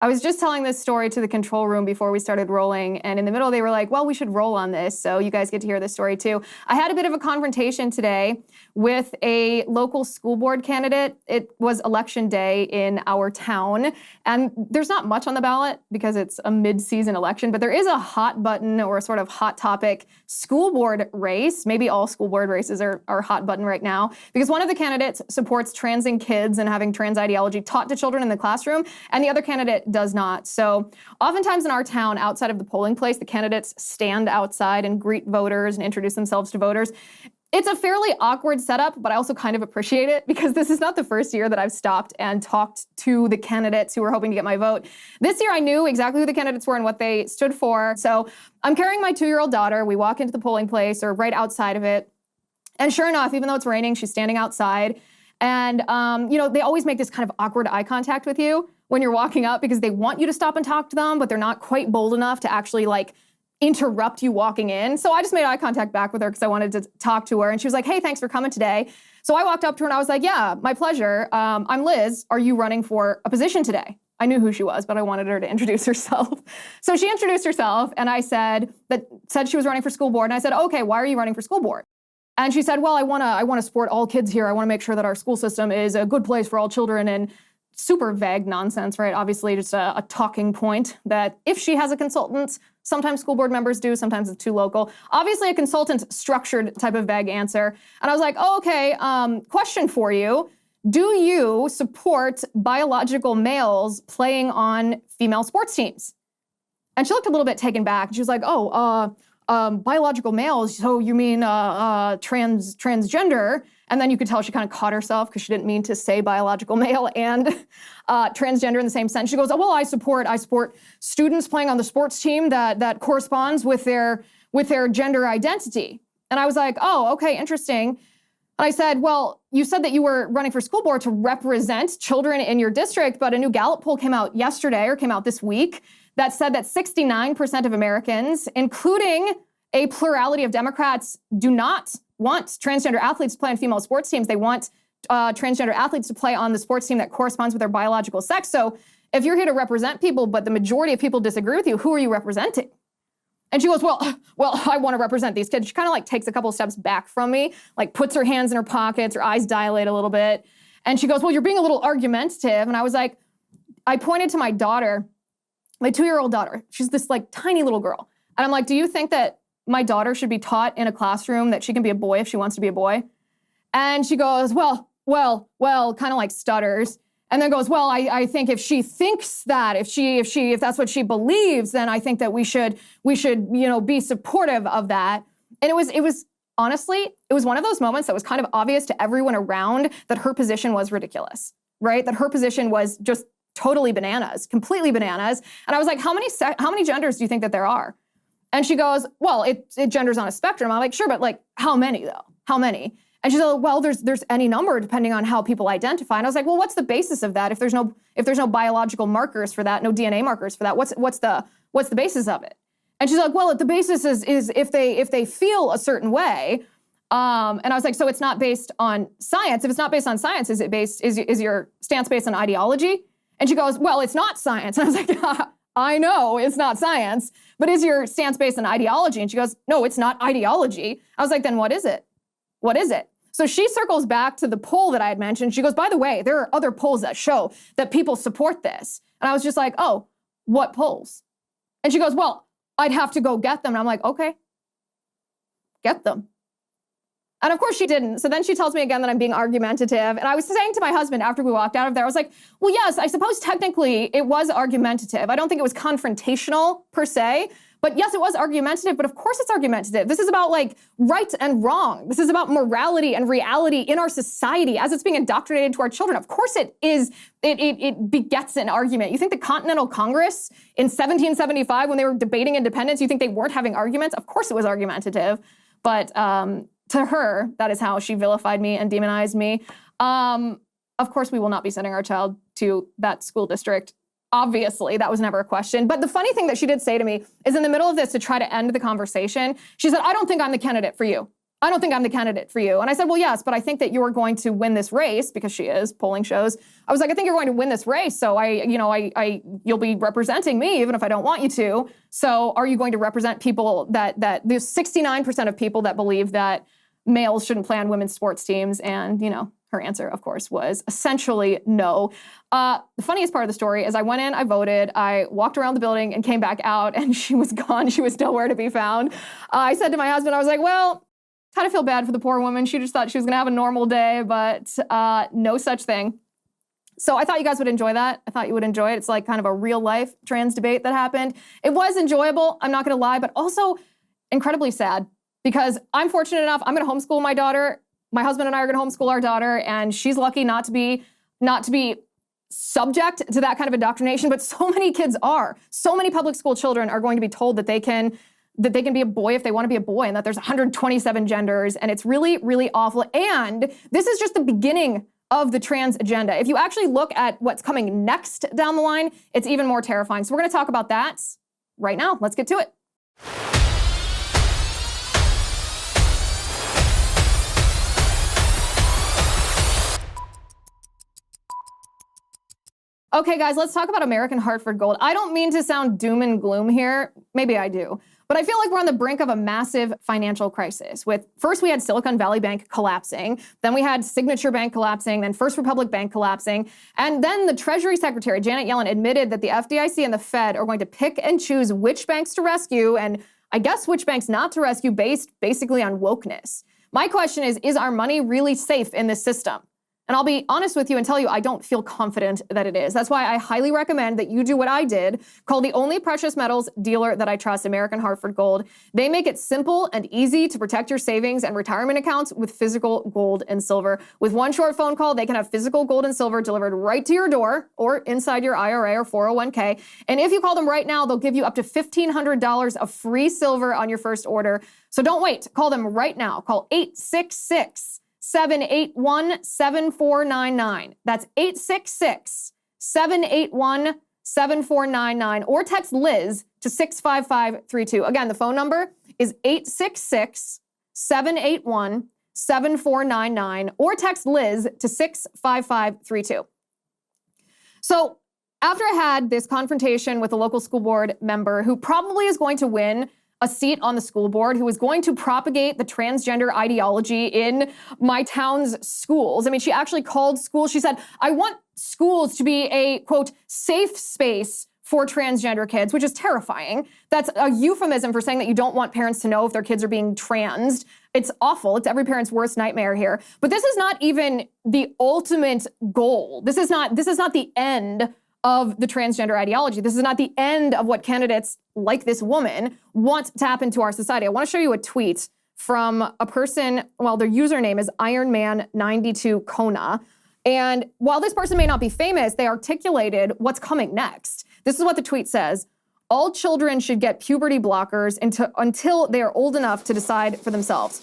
I was just telling this story to the control room before we started rolling, and in the middle they were like, well, we should roll on this, so you guys get to hear this story too. I had a bit of a confrontation today with a local school board candidate. It was election day in our town, and there's not much on the ballot because it's a mid-season election, but there is a hot button or a sort of hot topic school board race. Maybe all school board races are hot button right now, because one of the candidates supports transing kids and having trans ideology taught to children in the classroom, and the other candidate does not. So oftentimes in our town, outside of the polling place, the candidates stand outside and greet voters and introduce themselves to voters. It's a fairly awkward setup, but I also kind of appreciate it because this is not the first year that I've stopped and talked to the candidates who were hoping to get my vote. This year I knew exactly who the candidates were and what they stood for. So I'm carrying my 2-year-old daughter. We walk into the polling place, or right outside of it. And sure enough, even though it's raining, she's standing outside. And, they always make this kind of awkward eye contact with you when you're walking up because they want you to stop and talk to them, but they're not quite bold enough to actually interrupt you walking in. So I just made eye contact back with her because I wanted to talk to her. And she was like, hey, thanks for coming today. So I walked up to her and I was like, yeah, my pleasure. I'm Liz. Are you running for a position today? I knew who she was, but I wanted her to introduce herself. So she introduced herself and I said she was running for school board. And I said, okay, why are you running for school board? And she said, well, I want to support all kids here. I want to make sure that our school system is a good place for all children. And super vague nonsense, right? Obviously just a talking point that if she has a consultant, sometimes school board members do, sometimes it's too local. Obviously a consultant structured type of vague answer. And I was like, oh, okay, question for you. Do you support biological males playing on female sports teams? And she looked a little bit taken back. She was like, biological males, so you mean transgender? And then you could tell she kind of caught herself because she didn't mean to say biological male and transgender in the same sentence. She goes, oh, well, I support students playing on the sports team that corresponds with their gender identity. And I was like, oh, okay, interesting. And I said, well, you said that you were running for school board to represent children in your district, but a new Gallup poll came out this week, that said that 69% of Americans, including a plurality of Democrats, do not want transgender athletes to play on female sports teams. They want transgender athletes to play on the sports team that corresponds with their biological sex. So if you're here to represent people, but the majority of people disagree with you, who are you representing? And she goes, well, I want to represent these kids. She kind of takes a couple of steps back from me, puts her hands in her pockets, her eyes dilate a little bit. And she goes, well, you're being a little argumentative. And I was like, I pointed to my daughter, my 2-year-old daughter. She's this tiny little girl. And I'm like, do you think that my daughter should be taught in a classroom that she can be a boy if she wants to be a boy? And she goes, well, kind of stutters. And then goes, well, I think if she thinks that, if that's what she believes, then I think that we should, be supportive of that. And it was honestly, it was one of those moments that was kind of obvious to everyone around that her position was ridiculous, right? That her position was just totally bananas, completely bananas. And I was like, how many genders do you think that there are? And she goes, well, it genders on a spectrum. I'm like, sure, but how many though? How many? And she said, well, there's any number depending on how people identify. And I was like, well, what's the basis of that? If there's no biological markers for that, no DNA markers for that, what's the basis of it? And she's like, well, the basis is if they feel a certain way. And I was like, so it's not based on science. If it's not based on science, is your stance based on ideology? And she goes, well, it's not science. And I was like, I know it's not science, but is your stance based on ideology? And she goes, no, it's not ideology. I was like, then what is it? What is it? So she circles back to the poll that I had mentioned. She goes, by the way, there are other polls that show that people support this. And I was just like, oh, what polls? And she goes, well, I'd have to go get them. And I'm like, okay, get them. And of course she didn't. So then she tells me again that I'm being argumentative. And I was saying to my husband after we walked out of there, I was like, well, yes, I suppose technically it was argumentative. I don't think it was confrontational per se, but yes, it was argumentative, but of course it's argumentative. This is about right and wrong. This is about morality and reality in our society as it's being indoctrinated to our children. Of course it is, it begets an argument. You think the Continental Congress in 1775, when they were debating independence, you think they weren't having arguments? Of course it was argumentative, but to her, that is how she vilified me and demonized me. Of course, we will not be sending our child to that school district. Obviously, that was never a question. But the funny thing that she did say to me is in the middle of this, to try to end the conversation, she said, I don't think I'm the candidate for you. I don't think I'm the candidate for you. And I said, well, yes, but I think that you are going to win this race, because she is, polling shows. I was like, I think you're going to win this race. So you'll be representing me even if I don't want you to. So are you going to represent people that there's 69% of people that believe that males shouldn't play on women's sports teams? And, her answer, of course, was essentially no. The funniest part of the story is I went in, I voted, I walked around the building and came back out, and she was gone. She was nowhere to be found. I said to my husband, I was like, well, kind of feel bad for the poor woman. She just thought she was going to have a normal day, but no such thing. So I thought you guys would enjoy that. I thought you would enjoy it. It's like kind of a real life trans debate that happened. It was enjoyable, I'm not going to lie, but also incredibly sad, because I'm fortunate enough, I'm going to homeschool my daughter. My husband and I are going to homeschool our daughter, and she's lucky not to be subject to that kind of indoctrination, but so many kids are. So many public school children are going to be told that they can be a boy if they want to be a boy, and that there's 127 genders, and it's really, really awful. And this is just the beginning of the trans agenda. If you actually look at what's coming next down the line, it's even more terrifying. So we're going to talk about that right now. Let's get to it. Okay, guys, let's talk about American Hartford Gold. I don't mean to sound doom and gloom here. Maybe I do. But I feel like we're on the brink of a massive financial crisis. First we had Silicon Valley Bank collapsing, then we had Signature Bank collapsing, then First Republic Bank collapsing, and then the Treasury Secretary, Janet Yellen, admitted that the FDIC and the Fed are going to pick and choose which banks to rescue, and I guess which banks not to rescue based basically on wokeness. My question is our money really safe in this system? And I'll be honest with you and tell you, I don't feel confident that it is. That's why I highly recommend that you do what I did, call the only precious metals dealer that I trust, American Hartford Gold. They make it simple and easy to protect your savings and retirement accounts with physical gold and silver. With one short phone call, they can have physical gold and silver delivered right to your door or inside your IRA or 401k. And if you call them right now, they'll give you up to $1,500 of free silver on your first order. So don't wait. Call them right now. Call 866-781-7499. That's 866-781-7499. Or text Liz to 65532. Again, the phone number is 866-781-7499. Or text Liz to 65532. So after I had this confrontation with a local school board member who probably is going to win a seat on the school board, who is going to propagate the transgender ideology in my town's schools. I mean, she actually called schools. She said, I want schools to be a, quote, safe space for transgender kids, which is terrifying. That's a euphemism for saying that you don't want parents to know if their kids are being transed. It's awful. It's every parent's worst nightmare here. But this is not even the ultimate goal. This is not the end of the transgender ideology. This is not the end of what candidates like this woman want to happen to our society. I want to show you a tweet from a person, well, their username is Ironman92Kona. And while this person may not be famous, they articulated what's coming next. This is what the tweet says. All children should get puberty blockers until they are old enough to decide for themselves.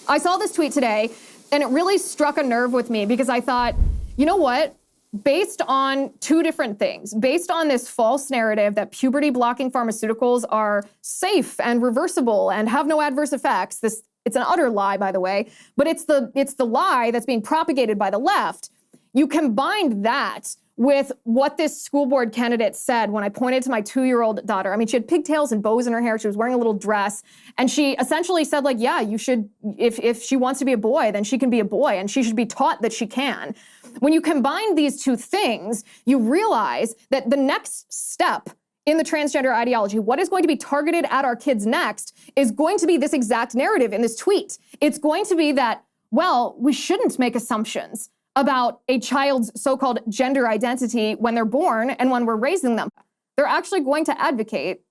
I saw this tweet today, and it really struck a nerve with me because I thought, you know what? Based on two different things, based on this false narrative that puberty-blocking pharmaceuticals are safe and reversible and have no adverse effects. It's an utter lie, by the way, but it's the lie that's being propagated by the left. You combine that with what this school board candidate said when I pointed to my 2-year-old daughter. I mean, she had pigtails and bows in her hair. She was wearing a little dress. And she essentially said, like, yeah, you should, if she wants to be a boy, then she can be a boy, and she should be taught that she can. When you combine these two things, you realize that the next step in the transgender ideology, what is going to be targeted at our kids next, is going to be this exact narrative in this tweet. It's going to be that, well, we shouldn't make assumptions about a child's so-called gender identity when they're born and when we're raising them. They're actually going to advocate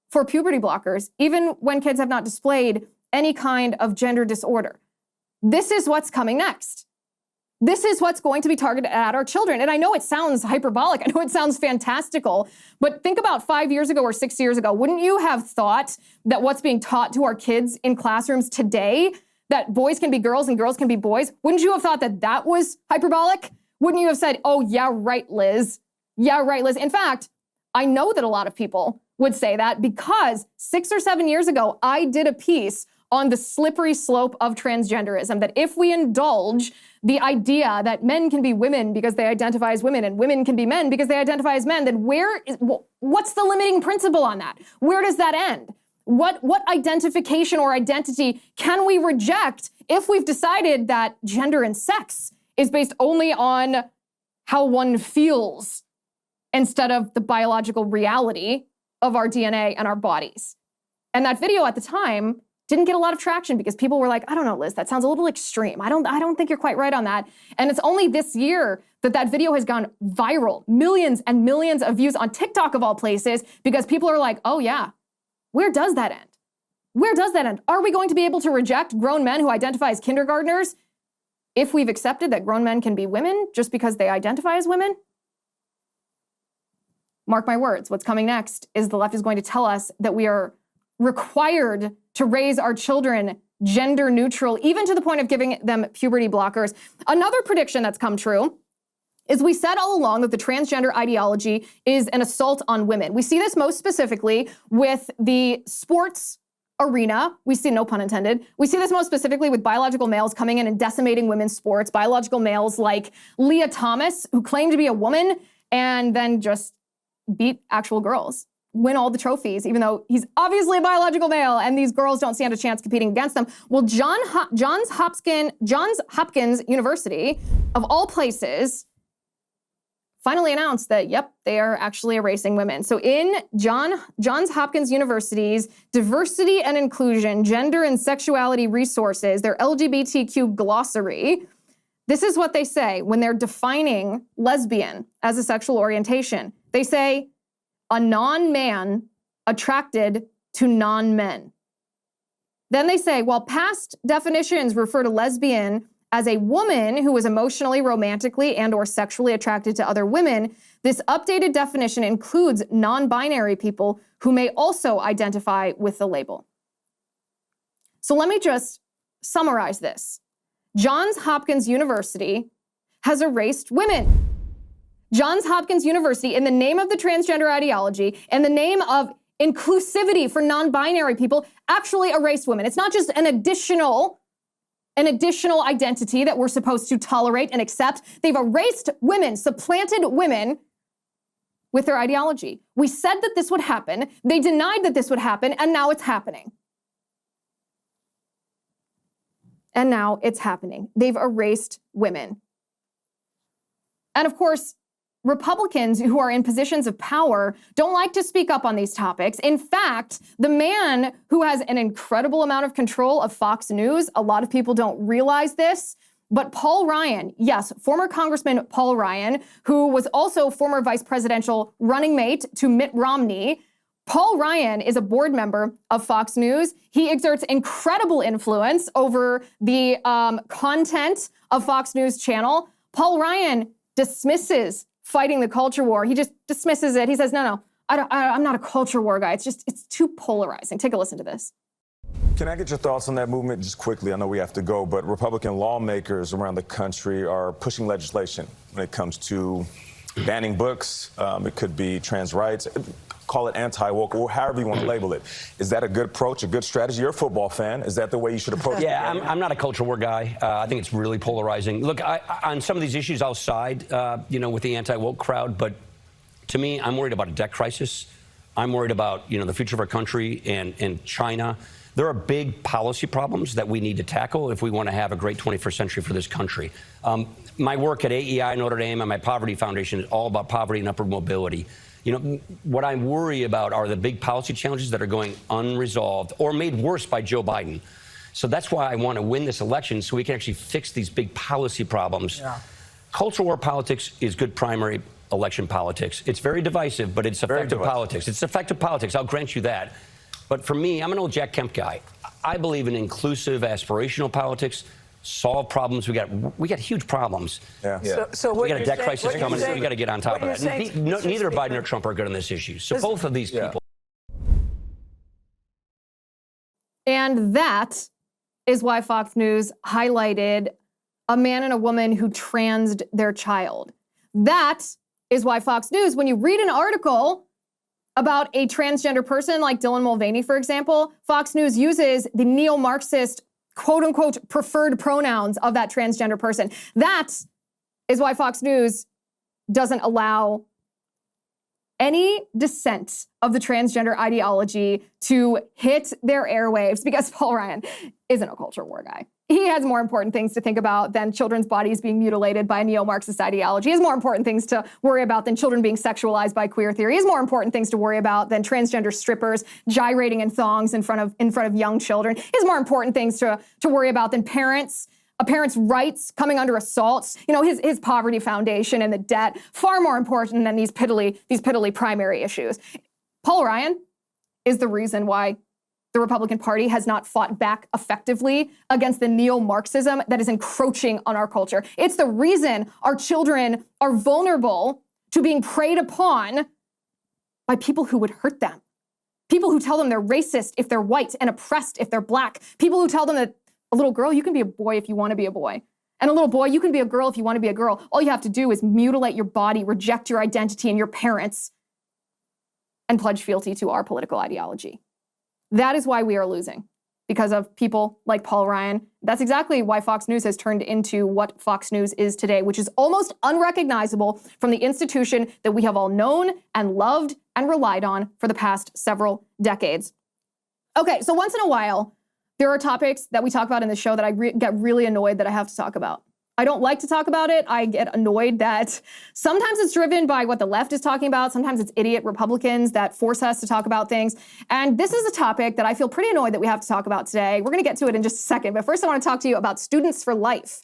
for puberty blockers, even when kids have not displayed any kind of gender disorder. This is what's coming next. This is what's going to be targeted at our children. And I know it sounds hyperbolic. I know it sounds fantastical. But think about 5 years ago or 6 years ago. Wouldn't you have thought that what's being taught to our kids in classrooms today, that boys can be girls and girls can be boys, wouldn't you have thought that that was hyperbolic? Wouldn't you have said, oh, yeah, right, Liz. Yeah, right, Liz. In fact, I know that a lot of people would say that because 6 or 7 years ago, I did a piece on the slippery slope of transgenderism, that if we indulge the idea that men can be women because they identify as women and women can be men because they identify as men, then what's the limiting principle on that? Where does that end? What identification or identity can we reject if we've decided that gender and sex is based only on how one feels instead of the biological reality of our DNA and our bodies? And that video at the time didn't get a lot of traction because people were like, I don't know, Liz, that sounds a little extreme. I don't think you're quite right on that. And it's only this year that video has gone viral, millions and millions of views on TikTok of all places, because people are like, oh yeah, where does that end? Where does that end? Are we going to be able to reject grown men who identify as kindergartners if we've accepted that grown men can be women just because they identify as women? Mark my words, what's coming next is the left is going to tell us that we are required to raise our children gender neutral, even to the point of giving them puberty blockers. Another prediction that's come true is we said all along that the transgender ideology is an assault on women. We see this most specifically with the sports arena. We see, no pun intended, we see this most specifically with biological males coming in and decimating women's sports. Biological males like Leah Thomas, who claim to be a woman and then just beat actual girls, win all the trophies, even though he's obviously a biological male and these girls don't stand a chance competing against them. Well, Johns Hopkins University, of all places, finally announced that, yep, they are actually erasing women. So in Johns Hopkins University's Diversity and Inclusion, Gender and Sexuality Resources, their LGBTQ glossary, this is what they say when they're defining lesbian as a sexual orientation. They say, a non-man attracted to non-men. Then they say, while past definitions refer to lesbian as a woman who is emotionally, romantically, and or sexually attracted to other women, this updated definition includes non-binary people who may also identify with the label. So let me just summarize this. Johns Hopkins University has erased women. Johns Hopkins University, in the name of the transgender ideology, in the name of inclusivity for non-binary people, actually erased women. It's not just an additional identity that we're supposed to tolerate and accept. They've erased women, supplanted women with their ideology. We said that this would happen. They denied that this would happen, and now it's happening. And now it's happening. They've erased women. And of course, Republicans who are in positions of power don't like to speak up on these topics. In fact, the man who has an incredible amount of control of Fox News, a lot of people don't realize this, but Paul Ryan, yes, former Congressman Paul Ryan, who was also former vice presidential running mate to Mitt Romney. Paul Ryan is a board member of Fox News. He exerts incredible influence over the content of Fox News channel. Paul Ryan dismisses fighting the culture war. He just dismisses it. He says, no, I'm not a culture war guy. It's too polarizing. Take a listen to this. Can I get your thoughts on that movement just quickly? I know we have to go, but Republican lawmakers around the country are pushing legislation when it comes to banning books. It could be trans rights. Call it anti-woke, or however you want to label it. Is that a good approach, a good strategy? You're a football fan. Is that the way you should approach it? Yeah, I'm not a culture war guy. I think it's really polarizing. Look, on some of these issues, I'll side, with the anti-woke crowd. But to me, I'm worried about a debt crisis. I'm worried about, the future of our country and China. There are big policy problems that we need to tackle if we want to have a great 21st century for this country. My work at AEI, Notre Dame, and my Poverty Foundation is all about poverty and upward mobility. What I worry about are the big policy challenges that are going unresolved or made worse by Joe Biden. So that's why I want to win this election so we can actually fix these big policy problems. Yeah. Culture war politics is good primary election politics. It's very divisive, but it's effective politics. It's effective politics. I'll grant you that. But for me, I'm an old Jack Kemp guy. I believe in inclusive, aspirational politics. Solve problems. We got huge problems. Yeah. So we got a debt crisis coming. We got to get on top of that. Neither Biden or Trump are good on this issue. So both of these people. And that is why Fox News highlighted a man and a woman who transed their child. That is why Fox News, when you read an article about a transgender person like Dylan Mulvaney, for example, Fox News uses the neo-Marxist, quote-unquote, preferred pronouns of that transgender person. That is why Fox News doesn't allow any dissent of the transgender ideology to hit their airwaves, because Paul Ryan isn't a culture war guy. He has more important things to think about than children's bodies being mutilated by a neo-Marxist ideology. He has more important things to worry about than children being sexualized by queer theory. He has more important things to worry about than transgender strippers gyrating in thongs in front of young children. He has more important things to worry about than a parent's rights coming under assault. You know, his poverty foundation and the debt, far more important than these piddly primary issues. Paul Ryan is the reason why the Republican Party has not fought back effectively against the neo-Marxism that is encroaching on our culture. It's the reason our children are vulnerable to being preyed upon by people who would hurt them. People who tell them they're racist if they're white and oppressed if they're black. People who tell them that a little girl, you can be a boy if you want to be a boy. And a little boy, you can be a girl if you want to be a girl. All you have to do is mutilate your body, reject your identity and your parents, and pledge fealty to our political ideology. That is why we are losing, because of people like Paul Ryan. That's exactly why Fox News has turned into what Fox News is today, which is almost unrecognizable from the institution that we have all known and loved and relied on for the past several decades. Okay, so once in a while, there are topics that we talk about in the show that I get really annoyed that I have to talk about. I don't like to talk about it. I get annoyed that sometimes it's driven by what the left is talking about. Sometimes it's idiot Republicans that force us to talk about things. And this is a topic that I feel pretty annoyed that we have to talk about today. We're going to get to it in just a second. But first, I want to talk to you about Students for Life.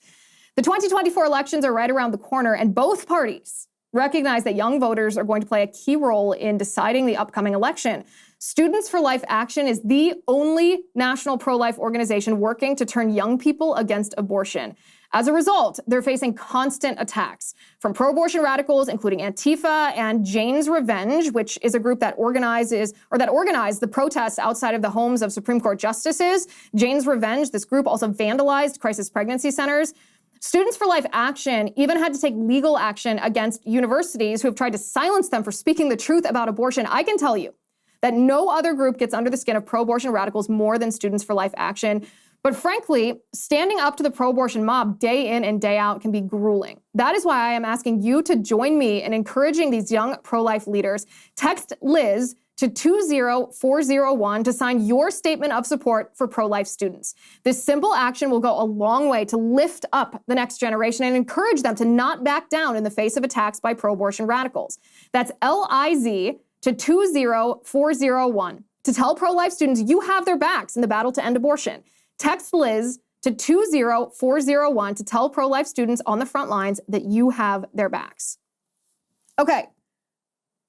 The 2024 elections are right around the corner, and both parties recognize that young voters are going to play a key role in deciding the upcoming election. Students for Life Action is the only national pro-life organization working to turn young people against abortion. As a result, they're facing constant attacks from pro-abortion radicals, including Antifa and Jane's Revenge, which is a group that organized the protests outside of the homes of Supreme Court justices. Jane's Revenge, this group also vandalized crisis pregnancy centers. Students for Life Action even had to take legal action against universities who have tried to silence them for speaking the truth about abortion. I can tell you that no other group gets under the skin of pro-abortion radicals more than Students for Life Action. But frankly, standing up to the pro-abortion mob day in and day out can be grueling. That is why I am asking you to join me in encouraging these young pro-life leaders. Text Liz to 20401 to sign your statement of support for pro-life students. This simple action will go a long way to lift up the next generation and encourage them to not back down in the face of attacks by pro-abortion radicals. That's LIZ to 20401 to tell pro-life students you have their backs in the battle to end abortion. Text Liz to 20401 to tell pro-life students on the front lines that you have their backs. Okay,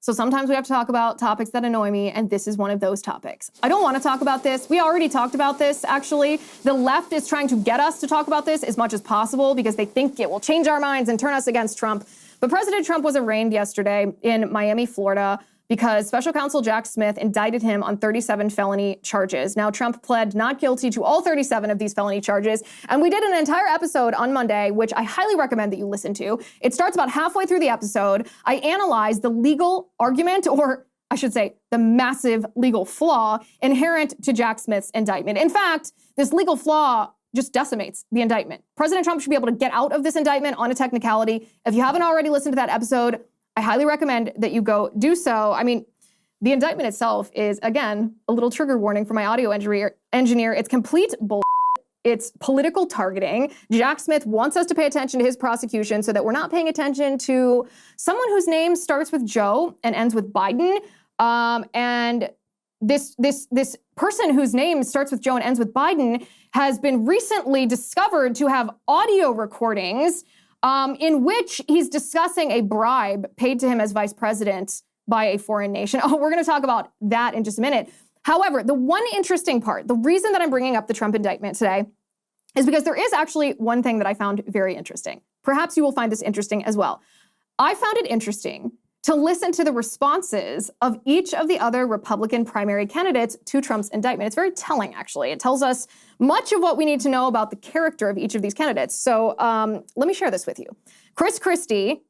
so sometimes we have to talk about topics that annoy me, and this is one of those topics. I don't want to talk about this. We already talked about this, actually. The left is trying to get us to talk about this as much as possible because they think it will change our minds and turn us against Trump. But President Trump was arraigned yesterday in Miami, Florida, because Special Counsel Jack Smith indicted him on 37 felony charges. Now, Trump pled not guilty to all 37 of these felony charges, and we did an entire episode on Monday, which I highly recommend that you listen to. It starts about halfway through the episode. I analyze the legal argument, or I should say, the massive legal flaw inherent to Jack Smith's indictment. In fact, this legal flaw just decimates the indictment. President Trump should be able to get out of this indictment on a technicality. If you haven't already listened to that episode, I highly recommend that you go do so. I mean, the indictment itself is, again, a little trigger warning for my audio engineer. It's complete bull. It's political targeting. Jack Smith wants us to pay attention to his prosecution so that we're not paying attention to someone whose name starts with Joe and ends with Biden. And this person whose name starts with Joe and ends with Biden has been recently discovered to have audio recordings in which he's discussing a bribe paid to him as vice president by a foreign nation. Oh, we're going to talk about that in just a minute. However, the one interesting part, the reason that I'm bringing up the Trump indictment today is because there is actually one thing that I found very interesting. Perhaps you will find this interesting as well. I found it interesting to listen to the responses of each of the other Republican primary candidates to Trump's indictment. It's very telling, actually. It tells us much of what we need to know about the character of each of these candidates. So let me share this with you. Chris Christie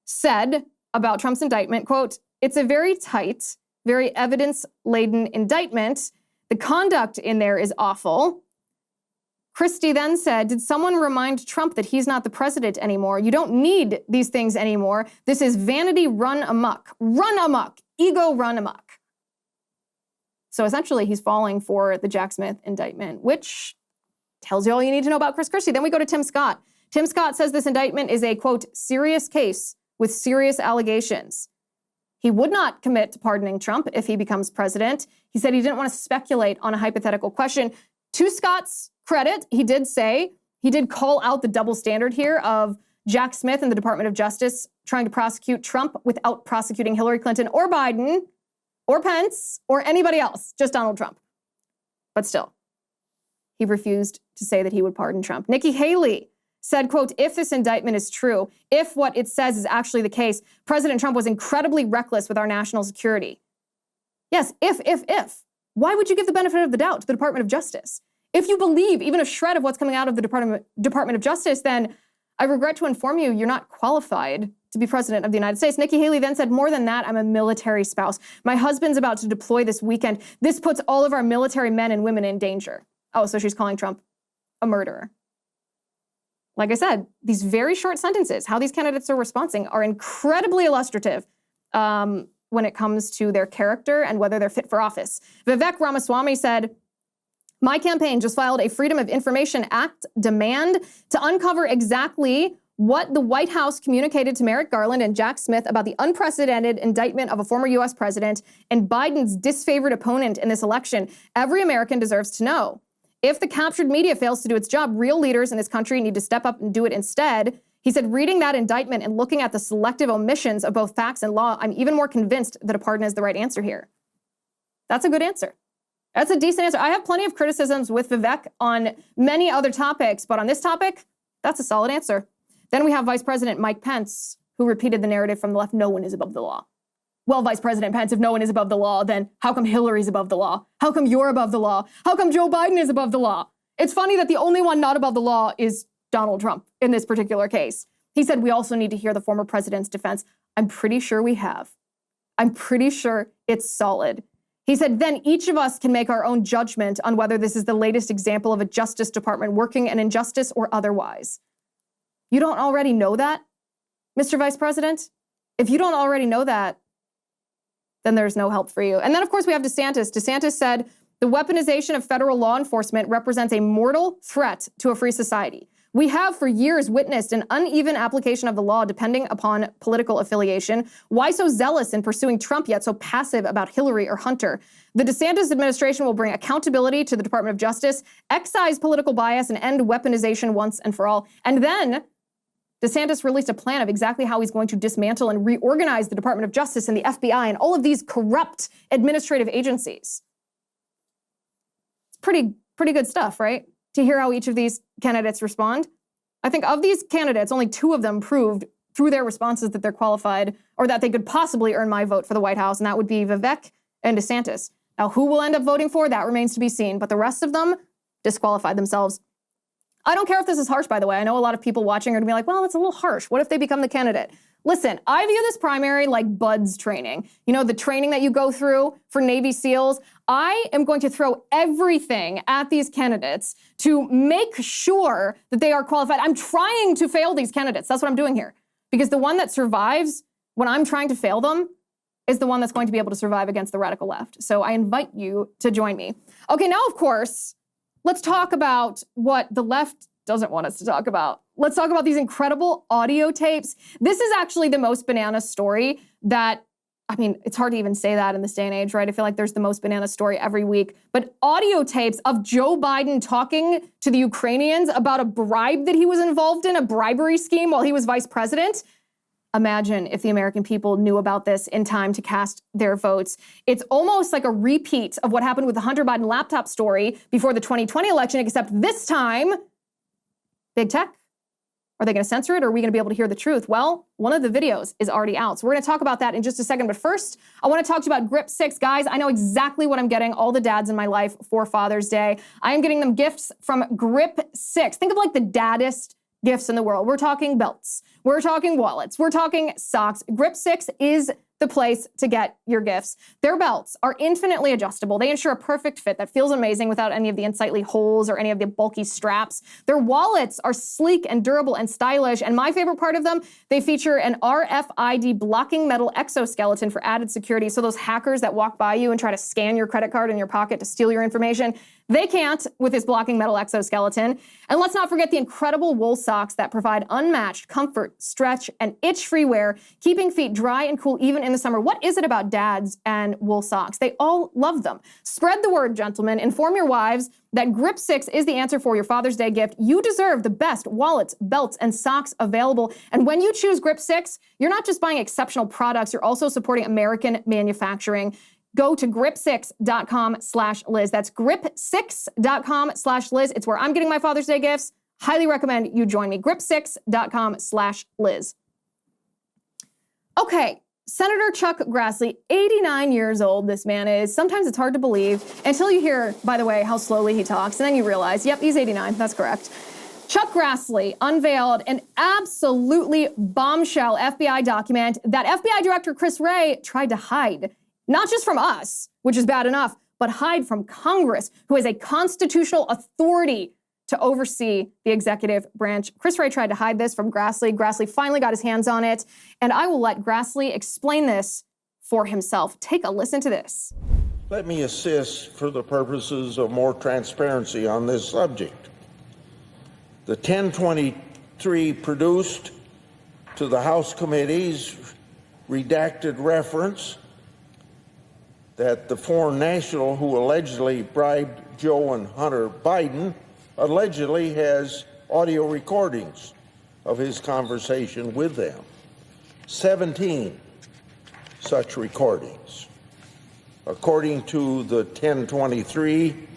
said about Trump's indictment, quote, "It's a very tight very evidence-laden indictment. The conduct in there is awful. Christie then said, did someone remind Trump that he's not the president anymore? You don't need these things anymore. This is vanity run amok. Run amok. Ego run amok. So essentially, he's falling for the Jack Smith indictment, which tells you all you need to know about Chris Christie. Then we go to Tim Scott. Tim Scott says this indictment is a, quote, serious case with serious allegations. He would not commit to pardoning Trump if he becomes president. He said he didn't want to speculate on a hypothetical question. To Scott's credit, he did call out the double standard here of Jack Smith and the Department of Justice trying to prosecute Trump without prosecuting Hillary Clinton or Biden or Pence or anybody else, just Donald Trump. But still, he refused to say that he would pardon Trump. Nikki Haley said, quote, if this indictment is true, if what it says is actually the case, President Trump was incredibly reckless with our national security. Yes, if. Why would you give the benefit of the doubt to the Department of Justice? If you believe even a shred of what's coming out of the Department of Justice, then I regret to inform you, you're not qualified to be president of the United States. Nikki Haley then said, more than that, I'm a military spouse. My husband's about to deploy this weekend. This puts all of our military men and women in danger. Oh, so she's calling Trump a murderer. Like I said, these very short sentences, how these candidates are responding, are incredibly illustrative when it comes to their character and whether they're fit for office. Vivek Ramaswamy said, my campaign just filed a Freedom of Information Act demand to uncover exactly what the White House communicated to Merrick Garland and Jack Smith about the unprecedented indictment of a former U.S. president and Biden's disfavored opponent in this election. Every American deserves to know. If the captured media fails to do its job, real leaders in this country need to step up and do it instead. He said, reading that indictment and looking at the selective omissions of both facts and law, I'm even more convinced that a pardon is the right answer here. That's a good answer. That's a decent answer. I have plenty of criticisms with Vivek on many other topics, but on this topic, that's a solid answer. Then we have Vice President Mike Pence, who repeated the narrative from the left, no one is above the law. Well, Vice President Pence, if no one is above the law, then how come Hillary's above the law? How come you're above the law? How come Joe Biden is above the law? It's funny that the only one not above the law is Donald Trump in this particular case. He said, we also need to hear the former president's defense. I'm pretty sure we have. I'm pretty sure it's solid. He said, then each of us can make our own judgment on whether this is the latest example of a Justice Department working an injustice or otherwise. You don't already know that, Mr. Vice President? If you don't already know that, then there's no help for you. And then, of course, we have DeSantis. DeSantis said, the weaponization of federal law enforcement represents a mortal threat to a free society. We have for years witnessed an uneven application of the law depending upon political affiliation. Why so zealous in pursuing Trump yet so passive about Hillary or Hunter? The DeSantis administration will bring accountability to the Department of Justice, excise political bias, and end weaponization once and for all. And then DeSantis released a plan of exactly how he's going to dismantle and reorganize the Department of Justice and the FBI and all of these corrupt administrative agencies. It's pretty good stuff, right? To hear how each of these candidates respond. I think of these candidates, only two of them proved through their responses that they're qualified or that they could possibly earn my vote for the White House, and that would be Vivek and DeSantis. Now, who will end up voting for? That remains to be seen, but the rest of them disqualified themselves. I don't care if this is harsh, by the way. I know a lot of people watching are going to be like, well, it's a little harsh. What if they become the candidate? Listen, I view this primary like BUD/S training. You know, the training that you go through for Navy SEALs. I am going to throw everything at these candidates to make sure that they are qualified. I'm trying to fail these candidates. That's what I'm doing here. Because the one that survives when I'm trying to fail them is the one that's going to be able to survive against the radical left. So I invite you to join me. Okay, now, of course, let's talk about what the left doesn't want us to talk about. Let's talk about these incredible audio tapes. This is actually the most banana story that, I mean, it's hard to even say that in this day and age, right? I feel like there's the most banana story every week. But audio tapes of Joe Biden talking to the Ukrainians about a bribe that he was involved in, a bribery scheme while he was vice president. Imagine if the American people knew about this in time to cast their votes. It's almost like a repeat of what happened with the Hunter Biden laptop story before the 2020 election, except this time, big tech. Are they going to censor it, or are we going to be able to hear the truth? Well, one of the videos is already out. So we're going to talk about that in just a second. But first, I want to talk to you about Grip 6. Guys, I know exactly what I'm getting all the dads in my life for Father's Day. I am getting them gifts from Grip 6. Think of like the daddest gifts in the world. We're talking belts. We're talking wallets. We're talking socks. Grip 6 is the place to get your gifts. Their belts are infinitely adjustable. They ensure a perfect fit that feels amazing without any of the unsightly holes or any of the bulky straps. Their wallets are sleek and durable and stylish. And my favorite part of them, they feature an RFID blocking metal exoskeleton for added security. So those hackers that walk by you and try to scan your credit card in your pocket to steal your information, they can't with this blocking metal exoskeleton. And let's not forget the incredible wool socks that provide unmatched comfort, stretch, and itch-free wear, keeping feet dry and cool even in the summer. What is it about dads and wool socks? They all love them. Spread the word, gentlemen. Inform your wives that Grip 6 is the answer for your Father's Day gift. You deserve the best wallets, belts, and socks available. And when you choose Grip 6, you're not just buying exceptional products, you're also supporting American manufacturing. Go to grip6.com/Liz. That's grip6.com/Liz. It's where I'm getting my Father's Day gifts. Highly recommend you join me. grip6.com/Liz. Okay, Senator Chuck Grassley, 89 years old this man is. Sometimes it's hard to believe until you hear, by the way, how slowly he talks, and then you realize, yep, he's 89, that's correct. Chuck Grassley unveiled an absolutely bombshell FBI document that FBI Director Chris Wray tried to hide. Not just from us, which is bad enough, but hide from Congress, who has a constitutional authority to oversee the executive branch. Chris Wray tried to hide this from Grassley. Grassley finally got his hands on it, and I will let Grassley explain this for himself. Take a listen to this. Let me assist for the purposes of more transparency on this subject. The 1023 produced to the House committees redacted reference that the foreign national who allegedly bribed Joe and Hunter Biden allegedly has audio recordings of his conversation with them. 17 such recordings. According to the 1023,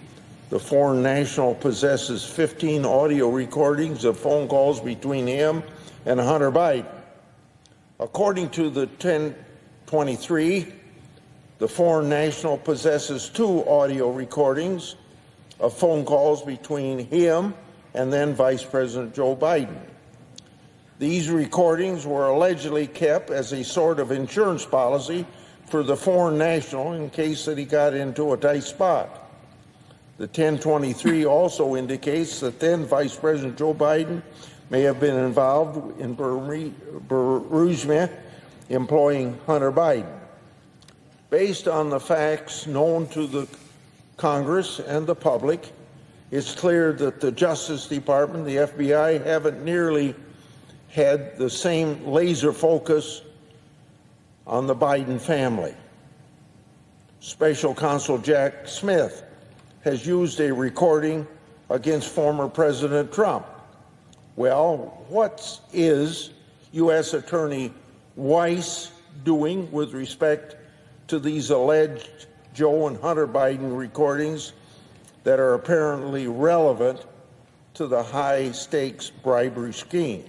the foreign national possesses 15 audio recordings of phone calls between him and Hunter Biden. According to the 1023, the foreign national possesses 2 audio recordings of phone calls between him and then Vice President Joe Biden. These recordings were allegedly kept as a sort of insurance policy for the foreign national in case that he got into a tight spot. The 1023 also indicates that then Vice President Joe Biden may have been involved in bereavement employing Hunter Biden. Based on the facts known to the Congress and the public, it's clear that the Justice Department, the FBI, haven't nearly had the same laser focus on the Biden family. Special Counsel Jack Smith has used a recording against former President Trump. Well, what is U.S. Attorney Weiss doing with respect to these alleged Joe and Hunter Biden recordings that are apparently relevant to the high-stakes bribery scheme?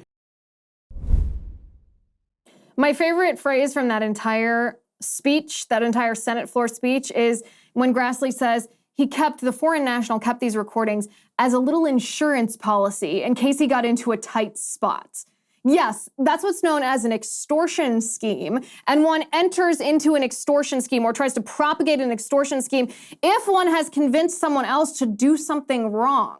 My favorite phrase from that entire speech, that entire Senate floor speech, is when Grassley says the foreign national kept these recordings as a little insurance policy in case he got into a tight spot. Yes, that's what's known as an extortion scheme, and one enters into an extortion scheme or tries to propagate an extortion scheme if one has convinced someone else to do something wrong.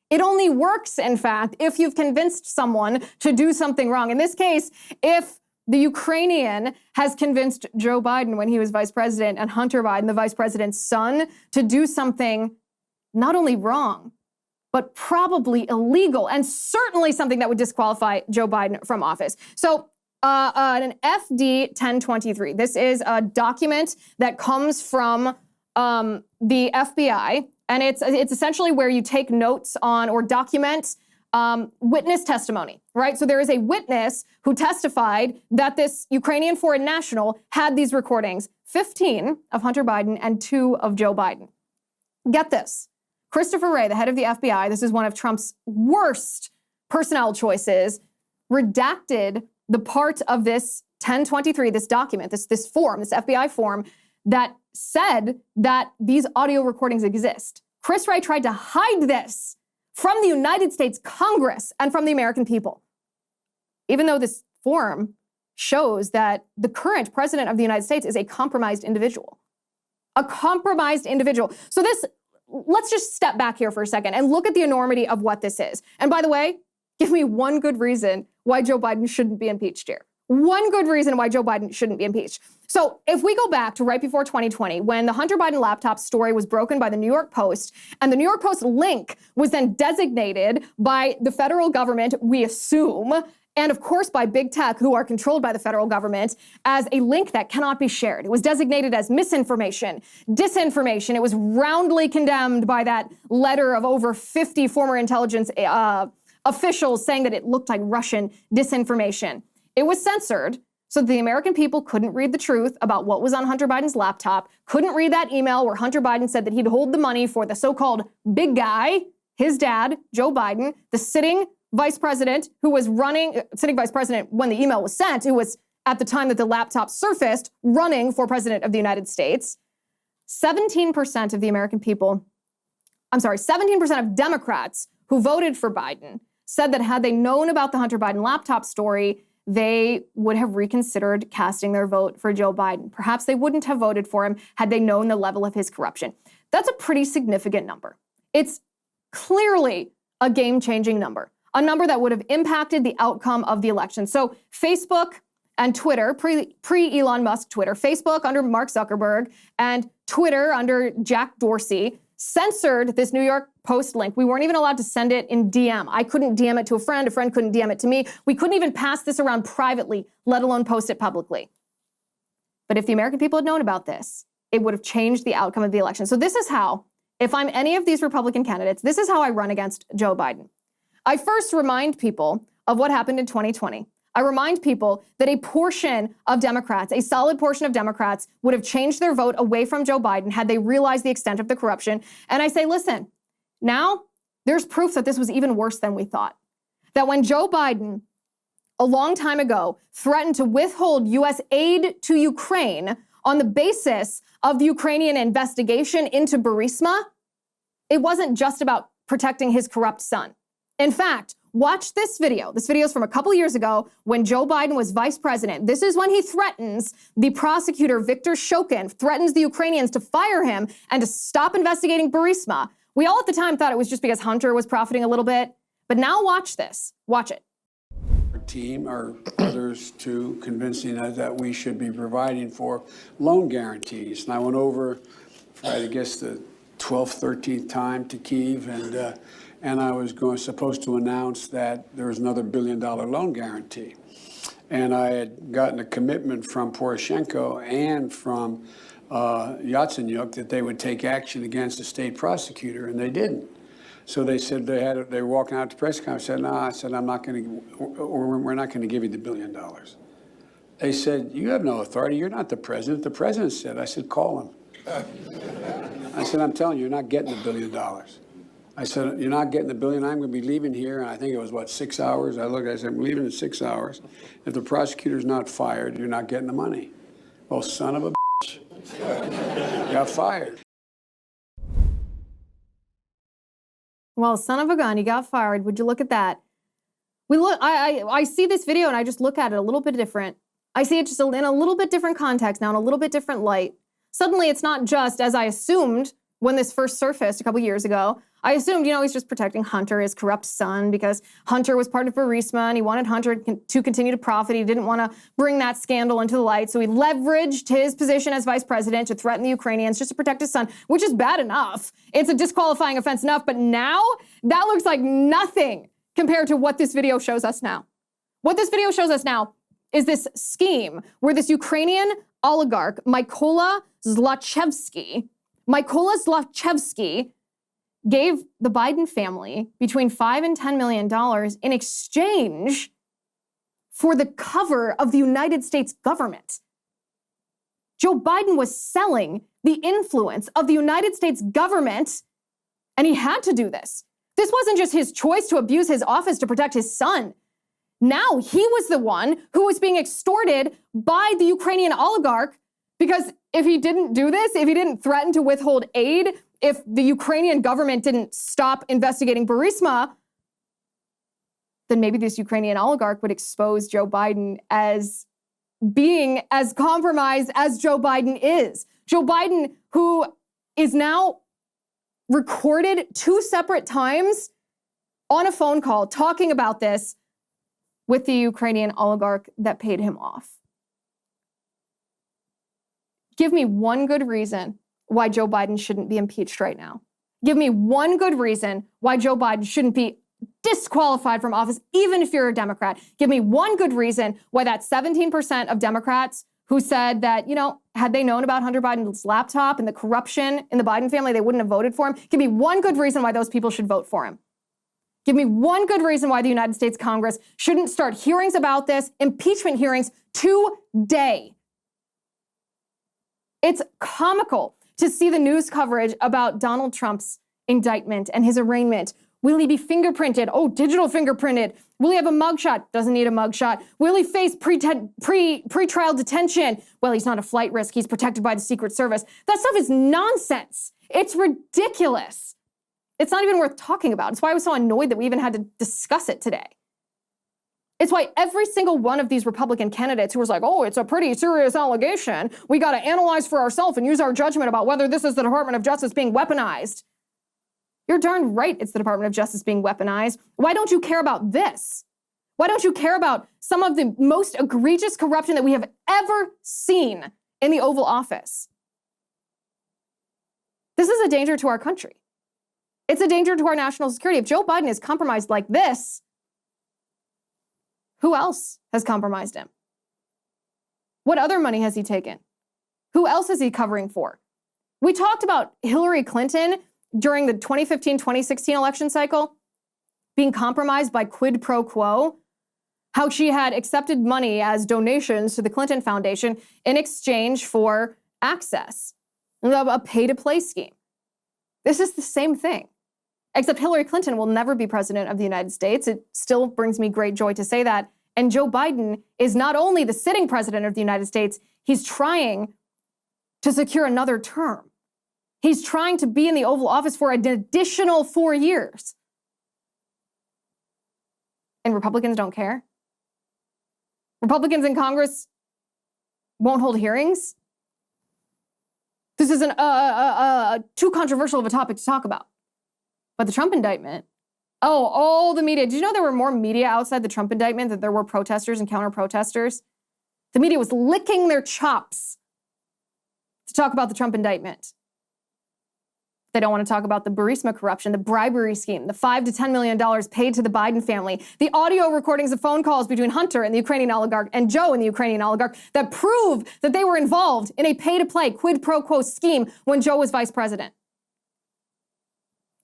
It only works, in fact, if you've convinced someone to do something wrong. In this case, if the Ukrainian has convinced Joe Biden when he was vice president and Hunter Biden, the vice president's son, to do something not only wrong, but probably illegal, and certainly something that would disqualify Joe Biden from office. So an FD 1023, this is a document that comes from the FBI, and it's essentially where you take notes on or document witness testimony, right? So there is a witness who testified that this Ukrainian foreign national had these recordings, 15 of Hunter Biden and 2 of Joe Biden. Get this. Christopher Wray, the head of the FBI, this is one of Trump's worst personnel choices, redacted the part of this 1023, this document, this form, this FBI form, that said that these audio recordings exist. Chris Wray tried to hide this from the United States Congress and from the American people. Even though this form shows that the current president of the United States is a compromised individual. A compromised individual. So let's just step back here for a second and look at the enormity of what this is. And by the way, give me one good reason why Joe Biden shouldn't be impeached here. One good reason why Joe Biden shouldn't be impeached. So if we go back to right before 2020, when the Hunter Biden laptop story was broken by the New York Post, and the New York Post link was then designated by the federal government, we assume, and of course by big tech, who are controlled by the federal government, as a link that cannot be shared. It was designated as misinformation, disinformation. It was roundly condemned by that letter of over 50 former intelligence officials saying that it looked like Russian disinformation. It was censored so that the American people couldn't read the truth about what was on Hunter Biden's laptop, couldn't read that email where Hunter Biden said that he'd hold the money for the so-called big guy, his dad, Joe Biden, the sitting vice president who was sitting vice president when the email was sent, who was at the time that the laptop surfaced running for president of the United States. 17% of the American people, 17% of Democrats who voted for Biden said that had they known about the Hunter Biden laptop story, they would have reconsidered casting their vote for Joe Biden. Perhaps they wouldn't have voted for him had they known the level of his corruption. That's a pretty significant number. It's clearly a game-changing number, a number that would have impacted the outcome of the election. So Facebook and Twitter, pre-Elon Musk Twitter, Facebook under Mark Zuckerberg and Twitter under Jack Dorsey censored this New York Post link. We weren't even allowed to send it in DM. I couldn't DM it to a friend couldn't DM it to me. We couldn't even pass this around privately, let alone post it publicly. But if the American people had known about this, it would have changed the outcome of the election. So this is how, if I'm any of these Republican candidates, this is how I run against Joe Biden. I first remind people of what happened in 2020. I remind people that a portion of Democrats, a solid portion of Democrats, would have changed their vote away from Joe Biden had they realized the extent of the corruption. And I say, listen, now there's proof that this was even worse than we thought. That when Joe Biden, a long time ago, threatened to withhold U.S. aid to Ukraine on the basis of the Ukrainian investigation into Burisma, it wasn't just about protecting his corrupt son. In fact, watch this video. This video is from a couple years ago when Joe Biden was vice president. This is when he threatens the prosecutor, Viktor Shokin, threatens the Ukrainians to fire him and to stop investigating Burisma. We all at the time thought it was just because Hunter was profiting a little bit. But now watch this. Watch it. Our team or others to convincing us that we should be providing for loan guarantees. And I went over for, I guess, the 12th, 13th time to Kyiv, and I was supposed to announce that there was another $1 billion loan guarantee. And I had gotten a commitment from Poroshenko and from Yatsenyuk that they would take action against the state prosecutor, and they didn't. So they said they were walking out to press conference. I said, no, I said, I'm not going to, or we're not going to give you the $1 billion. They said, you have no authority. You're not the president. The president said. I said, call him. I said, I'm telling you, you're not getting the $1 billion. I said, you're not getting the $1 billion. I'm going to be leaving here. And I think it was, 6 hours? I looked, I said, I'm leaving in 6 hours. If the prosecutor's not fired, you're not getting the money. Well, son of a bitch. Got fired. Well, son of a gun, he got fired. Would you look at that? I see this video and I just look at it a little bit different. I see it just in a little bit different context now, in a little bit different light. Suddenly, it's not just, as I assumed when this first surfaced a couple years ago, I assumed, he's just protecting Hunter, his corrupt son, because Hunter was part of Burisma and he wanted Hunter to continue to profit. He didn't want to bring that scandal into the light. So he leveraged his position as vice president to threaten the Ukrainians just to protect his son, which is bad enough. It's a disqualifying offense enough. But now that looks like nothing compared to what this video shows us now. What this video shows us now is this scheme where this Ukrainian oligarch, Mykola Zlochevsky, gave the Biden family between $5 and $10 million in exchange for the cover of the United States government. Joe Biden was selling the influence of the United States government, and he had to do this. This wasn't just his choice to abuse his office to protect his son. Now he was the one who was being extorted by the Ukrainian oligarch, because if he didn't do this, if he didn't threaten to withhold aid, if the Ukrainian government didn't stop investigating Burisma, then maybe this Ukrainian oligarch would expose Joe Biden as being as compromised as Joe Biden is. Joe Biden, who is now recorded 2 separate times on a phone call talking about this with the Ukrainian oligarch that paid him off. Give me one good reason why Joe Biden shouldn't be impeached right now. Give me one good reason why Joe Biden shouldn't be disqualified from office, even if you're a Democrat. Give me one good reason why that 17% of Democrats who said that, had they known about Hunter Biden's laptop and the corruption in the Biden family, they wouldn't have voted for him. Give me one good reason why those people should vote for him. Give me one good reason why the United States Congress shouldn't start hearings about this, impeachment hearings, today. It's comical to see the news coverage about Donald Trump's indictment and his arraignment. Will he be fingerprinted? Oh, digital fingerprinted. Will he have a mugshot? Doesn't need a mugshot. Will he face pre-trial detention? Well, he's not a flight risk. He's protected by the Secret Service. That stuff is nonsense. It's ridiculous. It's not even worth talking about. It's why I was so annoyed that we even had to discuss it today. It's why every single one of these Republican candidates who was like, oh, it's a pretty serious allegation. We got to analyze for ourselves and use our judgment about whether this is the Department of Justice being weaponized. You're darn right it's the Department of Justice being weaponized. Why don't you care about this? Why don't you care about some of the most egregious corruption that we have ever seen in the Oval Office? This is a danger to our country. It's a danger to our national security. If Joe Biden is compromised like this, who else has compromised him? What other money has he taken? Who else is he covering for? We talked about Hillary Clinton during the 2015-2016 election cycle being compromised by quid pro quo, how she had accepted money as donations to the Clinton Foundation in exchange for access, a pay-to-play scheme. This is the same thing, except Hillary Clinton will never be president of the United States. It still brings me great joy to say that. And Joe Biden is not only the sitting president of the United States, he's trying to secure another term. He's trying to be in the Oval Office for an additional 4 years. And Republicans don't care. Republicans in Congress won't hold hearings. This isn't too controversial of a topic to talk about. But the Trump indictment, all the media. Did you know there were more media outside the Trump indictment than there were protesters and counter-protesters? The media was licking their chops to talk about the Trump indictment. They don't want to talk about the Burisma corruption, the bribery scheme, the $5 to $10 million paid to the Biden family, the audio recordings of phone calls between Hunter and the Ukrainian oligarch and Joe and the Ukrainian oligarch that prove that they were involved in a pay-to-play quid pro quo scheme when Joe was vice president.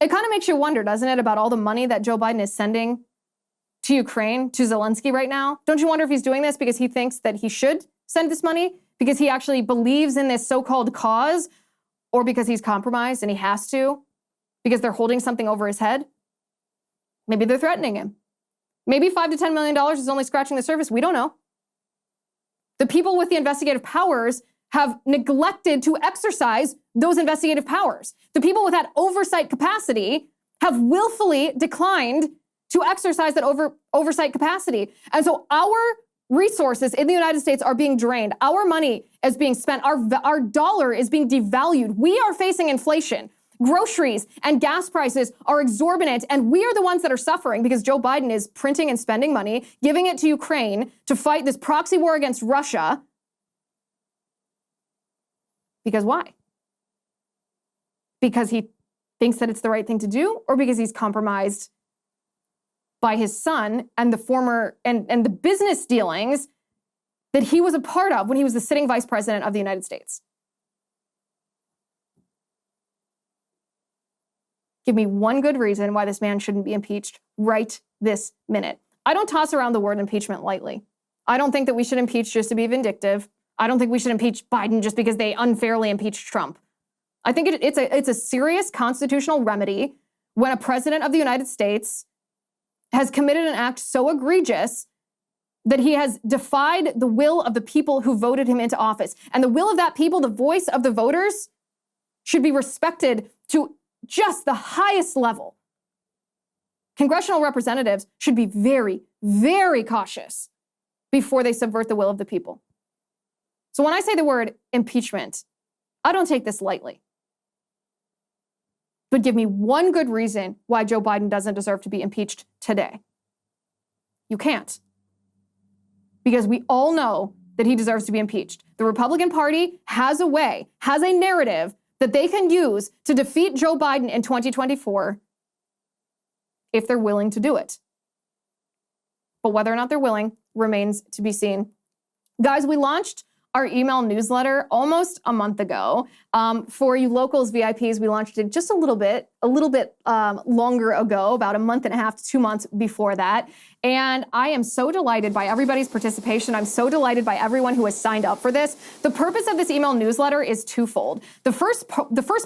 It kind of makes you wonder, doesn't it, about all the money that Joe Biden is sending to Ukraine, to Zelensky right now? Don't you wonder if he's doing this because he thinks that he should send this money? Because he actually believes in this so-called cause? Or because he's compromised and he has to? Because they're holding something over his head? Maybe they're threatening him. Maybe $5 to $10 million is only scratching the surface. We don't know. The people with the investigative powers have neglected to exercise those investigative powers. The people with that oversight capacity have willfully declined to exercise that oversight capacity. And so our resources in the United States are being drained. Our money is being spent. Our dollar is being devalued. We are facing inflation. Groceries and gas prices are exorbitant, and we are the ones that are suffering because Joe Biden is printing and spending money, giving it to Ukraine to fight this proxy war against Russia. Because why? Because he thinks that it's the right thing to do, or because he's compromised by his son and the former and the business dealings that he was a part of when he was the sitting vice president of the United States? Give me one good reason why this man shouldn't be impeached right this minute. I don't toss around the word impeachment lightly. I don't think that we should impeach just to be vindictive. I don't think we should impeach Biden just because they unfairly impeached Trump. I think it's a serious constitutional remedy when a president of the United States has committed an act so egregious that he has defied the will of the people who voted him into office. And the will of that people, the voice of the voters, should be respected to just the highest level. Congressional representatives should be very, very cautious before they subvert the will of the people. So when I say the word impeachment, I don't take this lightly. But give me one good reason why Joe Biden doesn't deserve to be impeached today. You can't. Because we all know that he deserves to be impeached. The Republican Party has a way, has a narrative that they can use to defeat Joe Biden in 2024 if they're willing to do it. But whether or not they're willing remains to be seen. Guys, we launched our email newsletter almost a month ago. For you locals VIPs, we launched it just a little bit longer ago, about a month and a half to 2 months before that. And I am so delighted by everybody's participation. I'm so delighted by everyone who has signed up for this. The purpose of this email newsletter is twofold. The first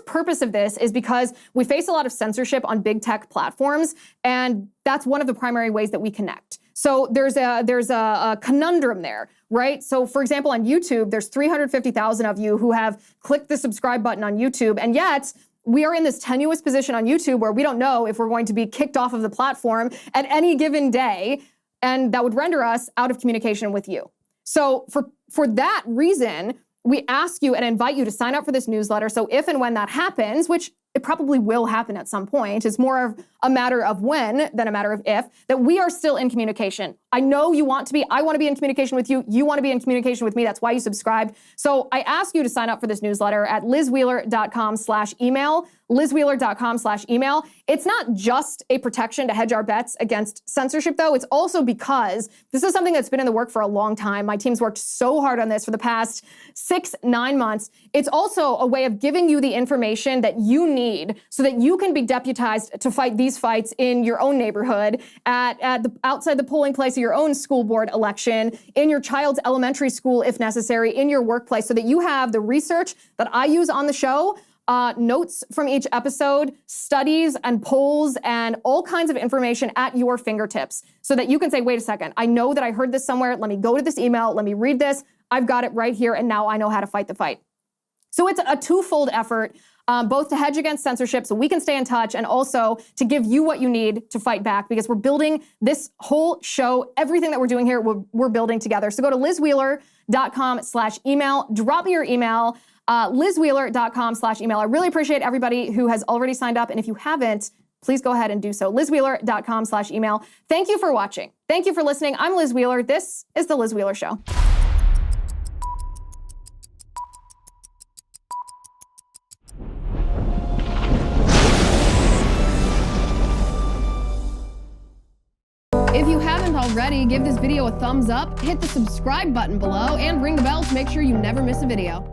purpose of this is because we face a lot of censorship on big tech platforms, and that's one of the primary ways that we connect. So there's a conundrum there, right? So for example, on YouTube, there's 350,000 of you who have clicked the subscribe button on YouTube, and yet we are in this tenuous position on YouTube where we don't know if we're going to be kicked off of the platform at any given day, and that would render us out of communication with you. So for that reason, we ask you and invite you to sign up for this newsletter. So if and when that happens, which it probably will happen at some point, it's more of a matter of when than a matter of if, that we are still in communication. I know you want to be, I want to be in communication with you, you want to be in communication with me, that's why you subscribed. So I ask you to sign up for this newsletter at lizwheeler.com/email, lizwheeler.com/email. It's not just a protection to hedge our bets against censorship, though. It's also because this is something that's been in the work for a long time. My team's worked so hard on this for the past 6-9 months. It's also a way of giving you the information that you need so that you can be deputized to fight these fights in your own neighborhood, outside the polling place of your own school board election, in your child's elementary school if necessary, in your workplace, so that you have the research that I use on the show, notes from each episode, studies and polls, and all kinds of information at your fingertips so that you can say, wait a second, I know that I heard this somewhere. Let me go to this email. Let me read this. I've got it right here, and now I know how to fight the fight. So it's a twofold effort, both to hedge against censorship so we can stay in touch, and also to give you what you need to fight back, because we're building this whole show, everything that we're doing here, we're building together. So go to lizwheeler.com/email, drop me your email, lizwheeler.com/email. I really appreciate everybody who has already signed up, and if you haven't, please go ahead and do so. lizwheeler.com/email. Thank you for watching. Thank you for listening. I'm Liz Wheeler. This is The Liz Wheeler Show. If you haven't already, give this video a thumbs up, hit the subscribe button below, and ring the bell to make sure you never miss a video.